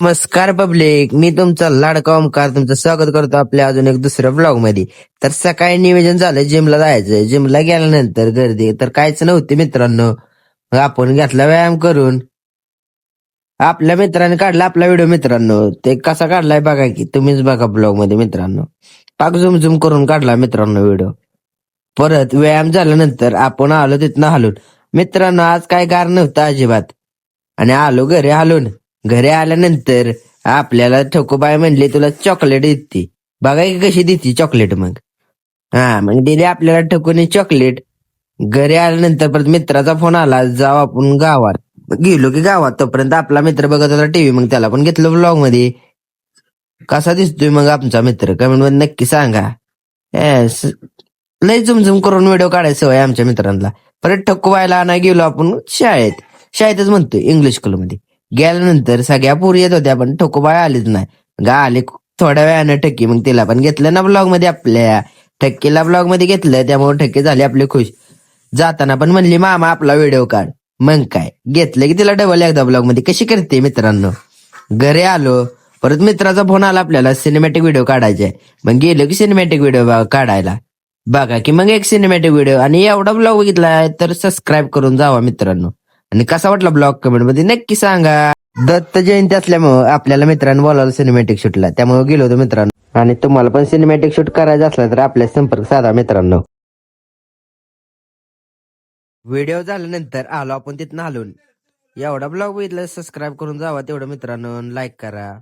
नमस्कार पब्लिक, मी तुमचा लाडका ओमकार तुमचं स्वागत करतो आपल्या अजून एक दुसऱ्या ब्लॉग मध्ये. तर सकाळी नियोजन झालं जिमला जायचं. जिमला गेल्यानंतर गर्दी तर काहीच नव्हती मित्रांनो. मग आपण घेतला व्यायाम करून. आपल्या मित्राने काढला आपला व्हिडिओ मित्रांनो. ते कसा काढलाय बघा की तुम्हीच बघा ब्लॉग मध्ये मित्रांनो. पाक झुम झुम करून काढला मित्रांनो व्हिडिओ. परत व्यायाम झाल्यानंतर आपण आलो तिथनं हलून. मित्रांनो आज काय गार नव्हतं अजिबात. आणि आलो घरी हलून. घरी आल्यानंतर आपल्याला ठोकूबाई म्हणली तुला चॉकलेट देते. बघा की कशी देते चॉकलेट मग. हा मग दिली आपल्याला ठोकून चॉकलेट. घरी आल्यानंतर परत मित्राचा फोन आला जाऊ आपण गावात. गेलो की गावात तोपर्यंत आपला मित्र बघत होता टीव्ही. मग त्याला पण घेतलं व्लॉग मध्ये. कसा दिसतोय मग आमचा मित्र कमेंट मध्ये नक्की सांगा. Yes. लय झुमझुम करून व्हिडिओ काढायचं सवय आमच्या मित्रांना. परत ठक्कूबाईला आणायला गेलो आपण शाळेतच म्हणतोय इंग्लिश स्कूल मध्ये. गेल्यानंतर सगळ्या पोरी येत होत्या पण ठोकूबाई आलीच नाही. मग आली थोड्या वेळानं ठक्की. मग तिला पण घेतलं ना ब्लॉग मध्ये आपल्या. ठक्कीला ब्लॉग मध्ये घेतलं त्यामुळे ठक्की झाली आपली खुश. जाताना पण म्हणली मामा आपला व्हिडिओ काढ. मग काय घेतलं की तिला डबल एकदा ब्लॉग मध्ये कशी करते मित्रांनो. घरी आलो. परत मित्राचा फोन आला आपल्याला सिनेमॅटिक व्हिडिओ काढायचे. मग गेलो की सिनेमॅटिक व्हिडिओ काढायला. बघा की मग एक सिनेमॅटिक व्हिडिओ. आणि एवढा ब्लॉग बघितलाय तर सबस्क्राईब करून जावा मित्रांनो. आणि कसा वाटला ब्लॉग कमेंट मध्ये नक्की सांगा. दत्त जयंती असल्यामुळे आपल्याला मित्रांनो बोलावलं सिनेमॅटिक शूटला. त्यामुळे गेलो होतो मित्रांनो. आणि तुम्हाला पण सिनेमॅटिक शूट करायचं असला तर आपल्या संपर्क साधा मित्रांनो. व्हिडिओ झाल्यानंतर आलो आपण तिथनं हलून. एवढा ब्लॉग बघितला सबस्क्राईब करून जावा तेवढं मित्रांनो. लाईक करा.